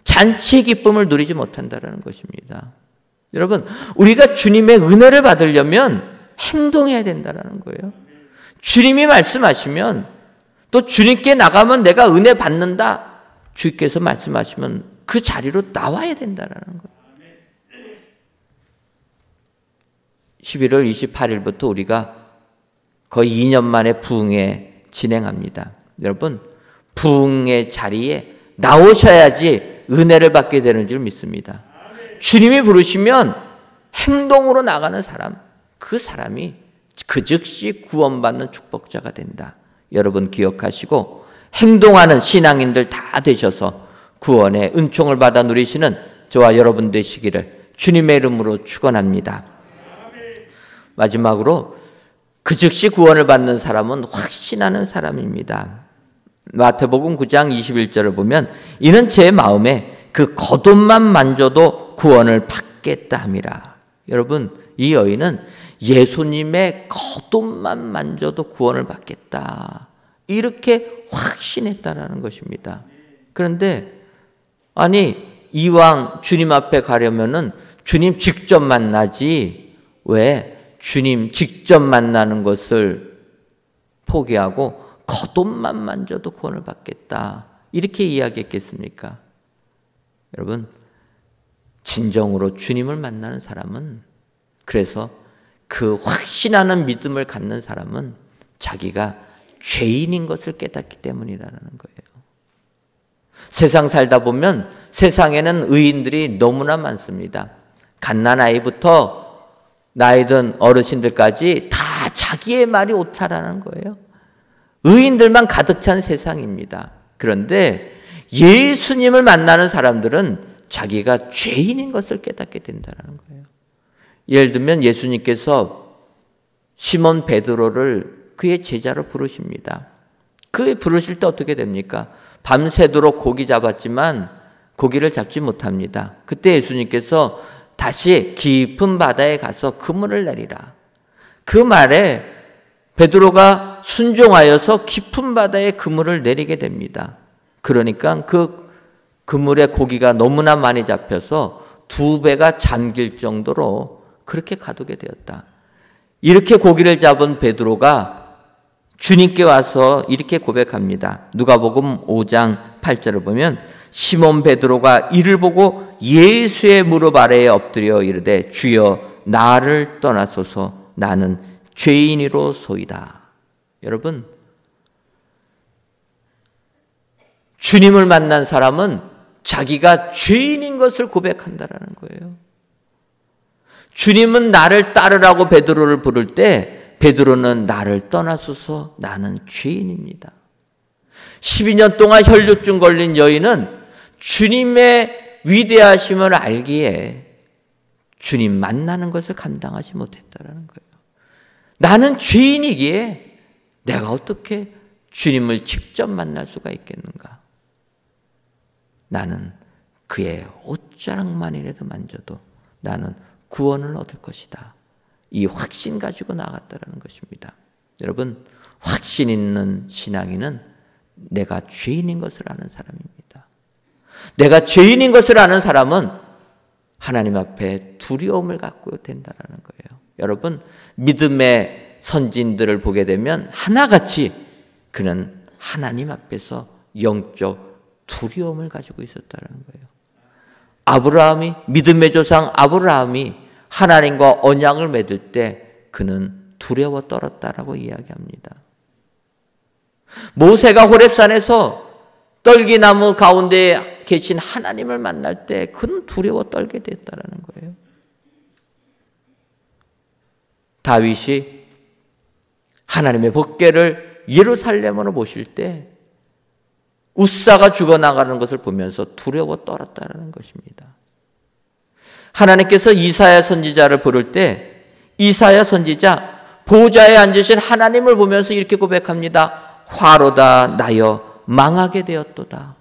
잔치의 기쁨을 누리지 못한다는 것입니다. 여러분, 우리가 주님의 은혜를 받으려면 행동해야 된다는 거예요. 주님이 말씀하시면, 또 주님께 나가면 내가 은혜 받는다, 주께서 말씀하시면 그 자리로 나와야 된다는 거예요. 11월 28일부터 우리가 거의 2년 만에 부흥회 진행합니다. 여러분, 부흥의 자리에 나오셔야지 은혜를 받게 되는 줄 믿습니다. 주님이 부르시면 행동으로 나가는 사람, 그 사람이 그 즉시 구원받는 축복자가 된다. 여러분 기억하시고 행동하는 신앙인들 다 되셔서 구원의 은총을 받아 누리시는 저와 여러분 되시기를 주님의 이름으로 축원합니다. 마지막으로 그 즉시 구원을 받는 사람은 확신하는 사람입니다. 마태복음 9장 21절을 보면 이는 제 마음에 그 겉옷만 만져도 구원을 받겠다 함이라. 여러분, 이 여인은 예수님의 겉옷만 만져도 구원을 받겠다, 이렇게 확신했다라는 것입니다. 그런데 아니, 이왕 주님 앞에 가려면은 주님 직접 만나지 왜 주님 직접 만나는 것을 포기하고 겉옷만 만져도 구원을 받겠다, 이렇게 이야기했겠습니까? 여러분, 진정으로 주님을 만나는 사람은, 그래서 그 확신하는 믿음을 갖는 사람은 자기가 죄인인 것을 깨닫기 때문이라는 거예요. 세상 살다 보면 세상에는 의인들이 너무나 많습니다. 갓난아이부터 나이든 어르신들까지 다 자기의 말이 옳다라는 거예요. 의인들만 가득 찬 세상입니다. 그런데 예수님을 만나는 사람들은 자기가 죄인인 것을 깨닫게 된다는 거예요. 예를 들면 예수님께서 시몬 베드로를 그의 제자로 부르십니다. 그 부르실 때 어떻게 됩니까? 밤새도록 고기 잡았지만 고기를 잡지 못합니다. 그때 예수님께서 다시 깊은 바다에 가서 그물을 내리라. 그 말에 베드로가 순종하여서 깊은 바다에 그물을 내리게 됩니다. 그러니까 그 그물에 고기가 너무나 많이 잡혀서 2배가 잠길 정도로 그렇게 가두게 되었다. 이렇게 고기를 잡은 베드로가 주님께 와서 이렇게 고백합니다. 누가복음 5장 8절을 보면 시몬 베드로가 이를 보고 예수의 무릎 아래에 엎드려 이르되 주여 나를 떠나소서 나는 죄인이로소이다. 여러분, 주님을 만난 사람은 자기가 죄인인 것을 고백한다라는 거예요. 주님은 나를 따르라고 베드로를 부를 때 베드로는 나를 떠나소서 나는 죄인입니다. 12년 동안 혈루증 걸린 여인은 주님의 위대하심을 알기에 주님 만나는 것을 감당하지 못했다라는 거예요. 나는 죄인이기에 내가 어떻게 주님을 직접 만날 수가 있겠는가? 나는 그의 옷자락만이라도 만져도 나는 구원을 얻을 것이다. 이 확신 가지고 나갔다라는 것입니다. 여러분, 확신 있는 신앙인은 내가 죄인인 것을 아는 사람입니다. 내가 죄인인 것을 아는 사람은 하나님 앞에 두려움을 갖고 된다는 거예요. 여러분, 믿음의 선진들을 보게 되면 하나같이 그는 하나님 앞에서 영적 두려움을 가지고 있었다는 거예요. 아브라함이, 믿음의 조상 아브라함이 하나님과 언약을 맺을 때 그는 두려워 떨었다라고 이야기합니다. 모세가 호렙산에서 떨기나무 가운데 계신 하나님을 만날 때 그는 두려워 떨게 됐다라는 거예요. 다윗이 하나님의 법궤를 예루살렘으로 모실 때 웃사가 죽어나가는 것을 보면서 두려워 떨었다는 것입니다. 하나님께서 이사야 선지자를 부를 때 이사야 선지자 보좌에 앉으신 하나님을 보면서 이렇게 고백합니다. 화로다 나여 망하게 되었도다.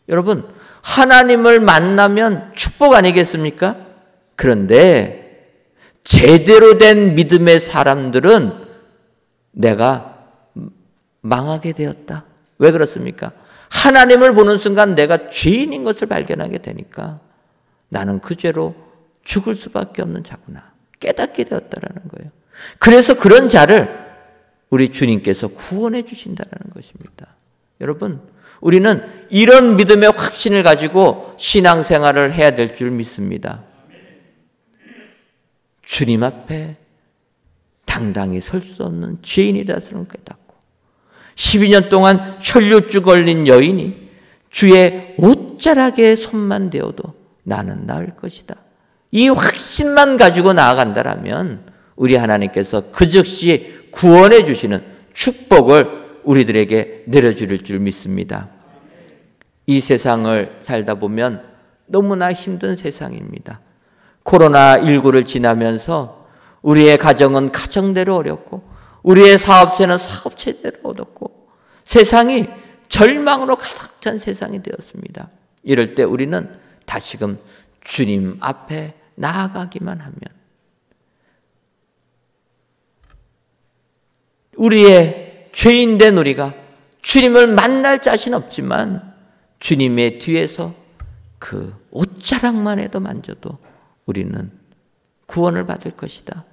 여러분, 하나님을 만나면 축복 아니겠습니까? 그런데 제대로 된 믿음의 사람들은 내가 망하게 되었다. 왜 그렇습니까? 하나님을 보는 순간 내가 죄인인 것을 발견하게 되니까 나는 그 죄로 죽을 수밖에 없는 자구나 깨닫게 되었다라는 거예요. 그래서 그런 자를 우리 주님께서 구원해 주신다는 것입니다. 여러분, 우리는 이런 믿음의 확신을 가지고 신앙생활을 해야 될 줄 믿습니다. 주님 앞에 당당히 설 수 없는 죄인이라서는 깨닫고 12년 동안 혈루증 걸린 여인이 주의 옷자락에 손만 대어도 나는 나을 것이다. 이 확신만 가지고 나아간다면 우리 하나님께서 그 즉시 구원해 주시는 축복을 우리들에게 내려주실 줄 믿습니다. 이 세상을 살다 보면 너무나 힘든 세상입니다. 코로나19를 지나면서 우리의 가정은 가정대로 어렵고 우리의 사업체는 사업체대로 어렵고 세상이 절망으로 가득 찬 세상이 되었습니다. 이럴 때 우리는 다시금 주님 앞에 나아가기만 하면 우리의 죄인된 우리가 주님을 만날 자신 없지만 주님의 뒤에서 그 옷자락만 해도 만져도 우리는 구원을 받을 것이다.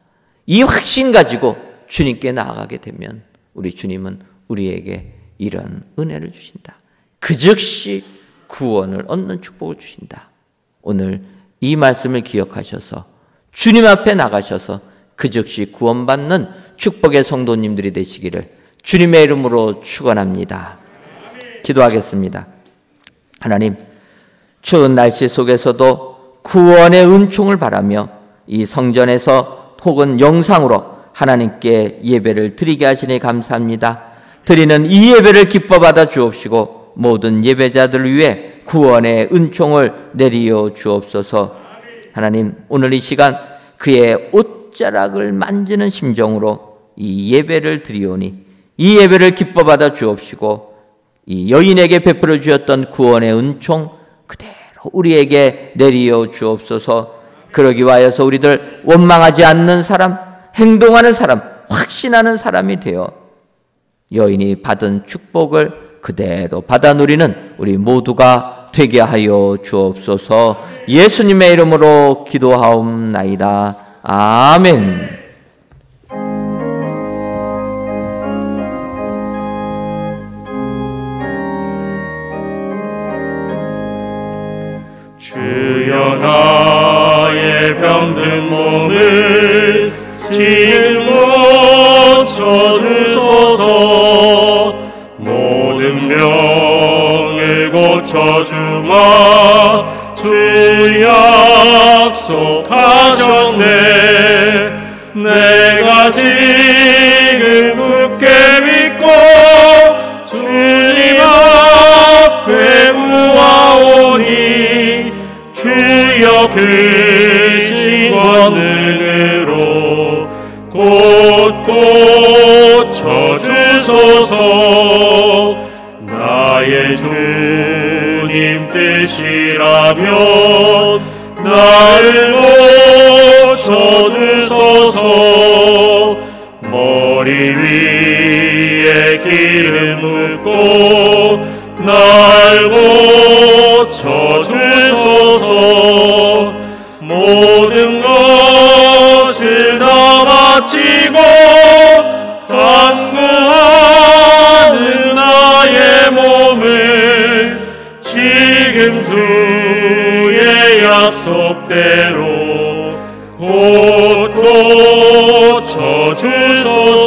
이 확신 가지고 주님께 나아가게 되면 우리 주님은 우리에게 이런 은혜를 주신다. 그 즉시 구원을 얻는 축복을 주신다. 오늘 이 말씀을 기억하셔서 주님 앞에 나가셔서 그 즉시 구원받는 축복의 성도님들이 되시기를 주님의 이름으로 축원합니다. 기도하겠습니다. 하나님, 추운 날씨 속에서도 구원의 은총을 바라며 이 성전에서 혹은 영상으로 하나님께 예배를 드리게 하시니 감사합니다. 드리는 이 예배를 기뻐 받아 주옵시고 모든 예배자들을 위해 구원의 은총을 내리어 주옵소서. 하나님, 오늘 이 시간 그의 옷자락을 만지는 심정으로 이 예배를 드리오니 이 예배를 기뻐 받아 주옵시고 이 여인에게 베풀어 주었던 구원의 은총 그대로 우리에게 내리어 주옵소서. 그러기 위하여서 우리들 원망하지 않는 사람, 행동하는 사람, 확신하는 사람이 되어 여인이 받은 축복을 그대로 받아 누리는 우리 모두가 되게 하여 주옵소서. 예수님의 이름으로 기도하옵나이다. 아멘. 주여 나의 병든 몸을 짊어져주소서. 모든 병을 고쳐주마 주 약속하셨네. 내가 지금 굳게 믿고 주님 앞에 구하오니 주여 크신 권능으로 곧 고쳐주소서. 나의 주님 뜻이라면 나를 고쳐주소서. 머리 위에 기름 붓고 날 고쳐주소서. 모든 것을 다 바치고 간구하는 나의 몸을 지금 주의 약속대로 곧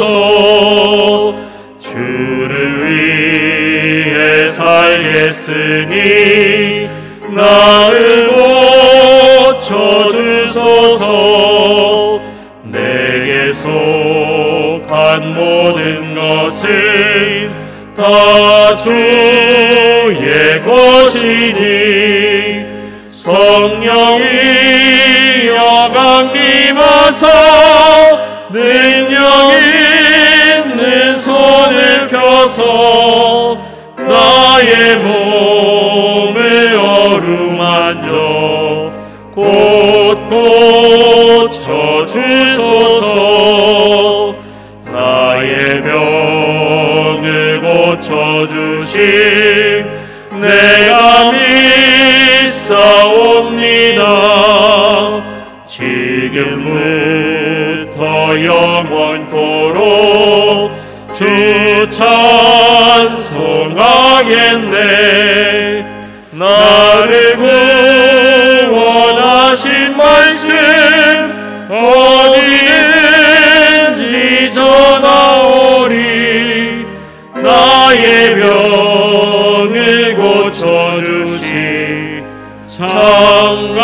고쳐주소서. 주를 위해 살겠으니 나를 고쳐주소서. 내게 속한 모든 것은 다 주의 것이니 성령이여 강림하사 능력 있는 손을 펴서 나의 몸을 어루만져 곧 고쳐주소서. 나의 병을 고쳐주신 내가 믿사옵니다. 지금부터 영원토록 주 찬송하겠네. 나를 구원하신 말씀 어디든지 전하오리. 나의 병을 고쳐주시 참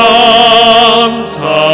감사합니다.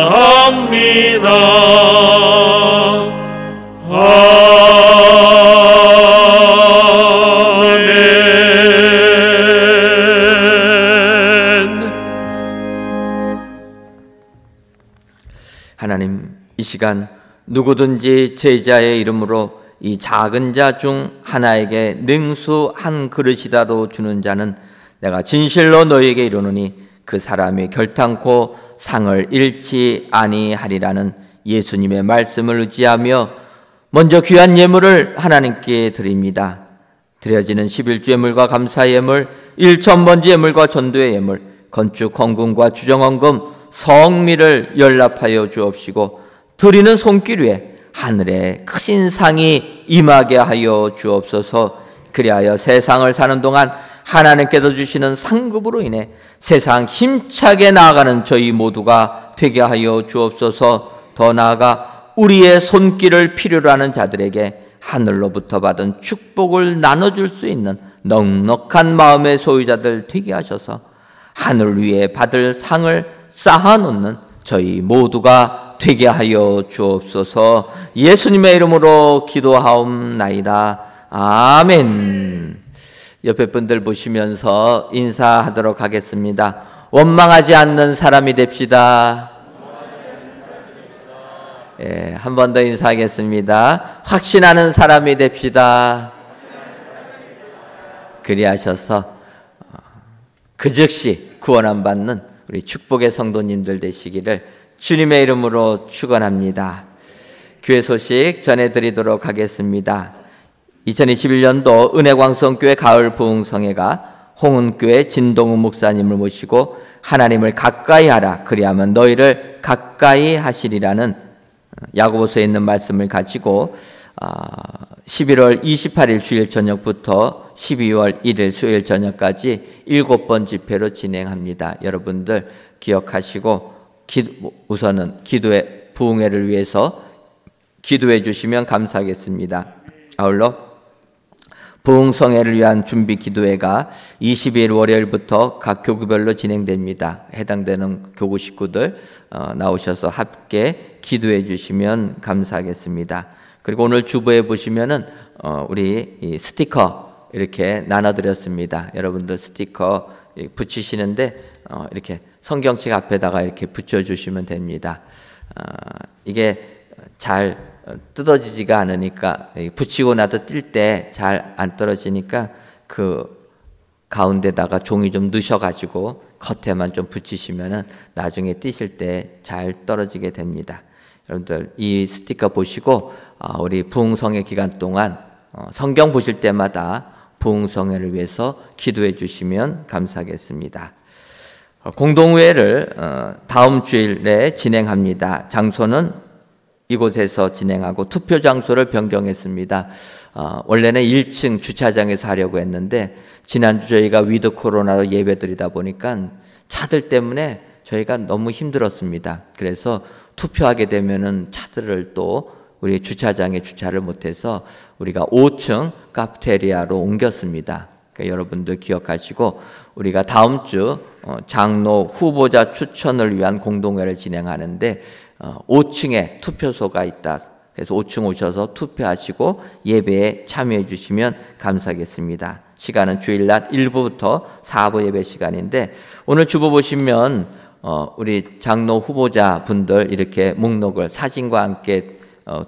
하나님, 이 시간 누구든지 제자의 이름으로 이 작은 자 중 하나에게 능수 한 그릇이라도 주는 자는 내가 진실로 너희에게 이르노니 그 사람이 결탄코 상을 잃지 아니하리라는 예수님의 말씀을 의지하며 먼저 귀한 예물을 하나님께 드립니다. 드려지는 11주 예물과 감사 예물, 일천번지 예물과 전도의 예물, 건축 헌금과 주정헌금, 성미를 연락하여 주옵시고 드리는 손길 위에 하늘의 크신 상이 임하게 하여 주옵소서. 그리하여 세상을 사는 동안 하나님께서 주시는 상급으로 인해 세상 힘차게 나아가는 저희 모두가 되게 하여 주옵소서. 더 나아가 우리의 손길을 필요로 하는 자들에게 하늘로부터 받은 축복을 나눠줄 수 있는 넉넉한 마음의 소유자들 되게 하셔서 하늘 위에 받을 상을 쌓아놓는 저희 모두가 되게 하여 주옵소서. 예수님의 이름으로 기도하옵나이다. 아멘. 옆에 분들 보시면서 인사하도록 하겠습니다. 원망하지 않는 사람이 됩시다. 예, 한 번 더 인사하겠습니다. 확신하는 사람이 됩시다. 그리하셔서 그 즉시 구원 받는 우리 축복의 성도님들 되시기를 주님의 이름으로 축원합니다. 교회 소식 전해드리도록 하겠습니다. 2021년도 은혜광성교회 가을 부흥성회가 홍은교회 진동우 목사님을 모시고 하나님을 가까이 하라 그리하면 너희를 가까이 하시리라는 야고보서에 있는 말씀을 가지고 11월 28일 주일 저녁부터 12월 1일 수요일 저녁까지 7번 집회로 진행합니다. 여러분들 기억하시고 우선은 기도회 부흥회를 위해서 기도해 주시면 감사하겠습니다. 아울러 부흥성회를 위한 준비 기도회가 22일 월요일부터 각 교구별로 진행됩니다. 해당되는 교구 식구들 나오셔서 함께 기도해 주시면 감사하겠습니다. 그리고 오늘 주보에 보시면은 우리 이 스티커 이렇게 나눠드렸습니다. 여러분들 스티커 붙이시는데 이렇게 성경책 앞에다가 이렇게 붙여주시면 됩니다. 이게 잘 뜯어지지가 않으니까 붙이고 나도 뛸 때 잘 안 떨어지니까 그 가운데다가 종이 좀 넣으셔가지고 겉에만 좀 붙이시면은 나중에 띄실 때 잘 떨어지게 됩니다. 여러분들 이 스티커 보시고 우리 부흥성회 기간 동안 성경 보실 때마다 부흥성회를 위해서 기도해 주시면 감사하겠습니다. 공동회를 다음 주일에 진행합니다. 장소는 이곳에서 진행하고 투표 장소를 변경했습니다. 원래는 1층 주차장에서 하려고 했는데 지난주 저희가 위드 코로나로 예배드리다 보니까 차들 때문에 저희가 너무 힘들었습니다. 그래서 투표하게 되면은 차들을 또 우리 주차장에 주차를 못해서 우리가 5층 카페테리아로 옮겼습니다. 그러니까 여러분들 기억하시고 우리가 다음 주 장로 후보자 추천을 위한 공동회를 진행하는데 5층에 투표소가 있다. 그래서 5층 오셔서 투표하시고 예배에 참여해 주시면 감사하겠습니다. 시간은 주일날 1부부터 4부 예배 시간인데 오늘 주보 보시면 우리 장로 후보자 분들 이렇게 목록을 사진과 함께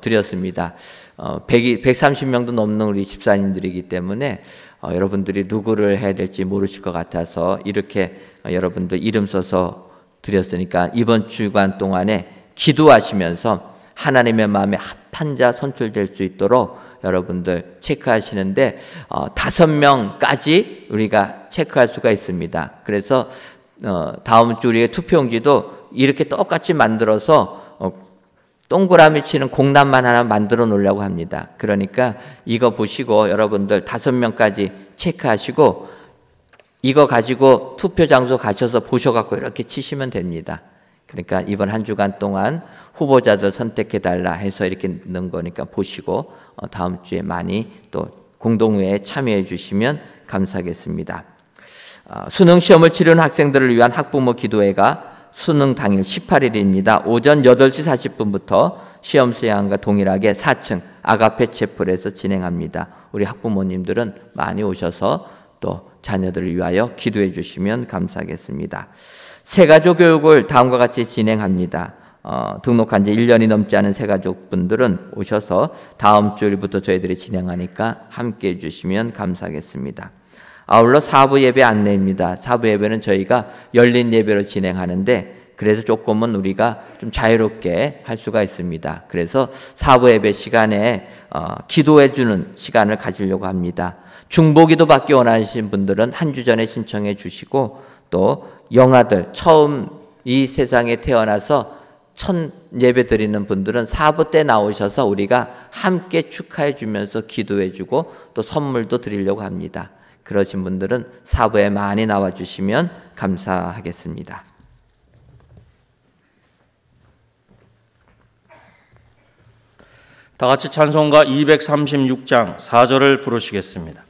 드렸습니다. 130명도 넘는 우리 집사님들이기 때문에 여러분들이 누구를 해야 될지 모르실 것 같아서 이렇게 여러분들 이름 써서 드렸으니까 이번 주간 동안에 기도하시면서 하나님의 마음에 합한 자 선출될 수 있도록 여러분들 체크하시는데 5명까지 우리가 체크할 수가 있습니다. 그래서 다음 주 우리의 투표용지도 이렇게 똑같이 만들어서 동그라미 치는 공단만 하나 만들어 놓으려고 합니다. 그러니까 이거 보시고 여러분들 5명까지 체크하시고 이거 가지고 투표 장소 가셔서 보셔갖고 이렇게 치시면 됩니다. 그러니까 이번 한 주간 동안 후보자들 선택해달라 해서 이렇게 넣은 거니까 보시고 다음 주에 많이 또 공동회에 참여해 주시면 감사하겠습니다. 수능 시험을 치르는 학생들을 위한 학부모 기도회가 수능 당일 18일입니다. 오전 8시 40분부터 시험 수양과 동일하게 4층 아가페 채플에서 진행합니다. 우리 학부모님들은 많이 오셔서 또 자녀들을 위하여 기도해 주시면 감사하겠습니다. 새가족 교육을 다음과 같이 진행합니다. 등록한 지 1년이 넘지 않은 새가족분들은 오셔서 다음 주일부터 저희들이 진행하니까 함께해 주시면 감사하겠습니다. 아울러 사부 예배 안내입니다. 사부 예배는 저희가 열린 예배로 진행하는데 그래서 조금은 우리가 좀 자유롭게 할 수가 있습니다. 그래서 사부 예배 시간에 기도해 주는 시간을 가지려고 합니다. 중보기도 받기 원하시는 분들은 한 주 전에 신청해 주시고 또 영아들 처음 이 세상에 태어나서 첫 예배 드리는 분들은 사부 때 나오셔서 우리가 함께 축하해 주면서 기도해 주고 또 선물도 드리려고 합니다. 그러신 분들은 사부에 많이 나와 주시면 감사하겠습니다. 다 같이 찬송가 236장 4절을 부르시겠습니다.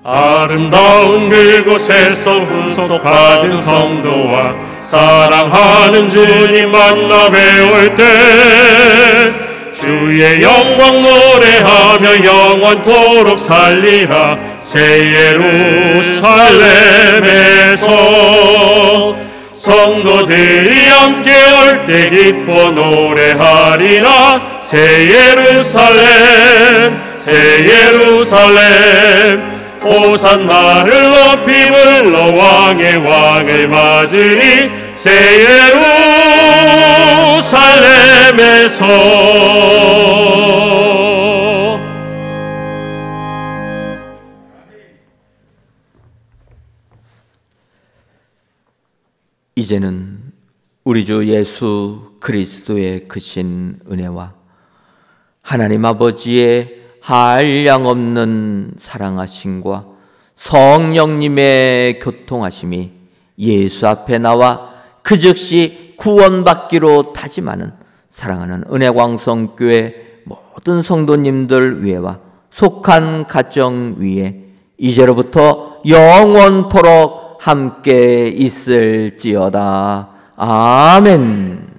아름다운 그곳에서 후속받은 성도와 사랑하는 주님 만나 배울 때 주의 영광 노래하며 영원토록 살리라. 새 예루살렘에서 성도들이 함께 올 때 기뻐 노래하리라. 새 예루살렘 새 예루살렘 호산나를 높이 불러 왕의 왕을 맞으리. 새 예루살렘에서 이제는 우리 주 예수 그리스도의 크신 은혜와 하나님 아버지의 한량없는 사랑하심과 성령님의 교통하심이 예수 앞에 나와 그 즉시 구원받기로 다짐하는 사랑하는 은혜광성교회 모든 성도님들 위에와 속한 가정 위에 이제로부터 영원토록 함께 있을지어다. 아멘.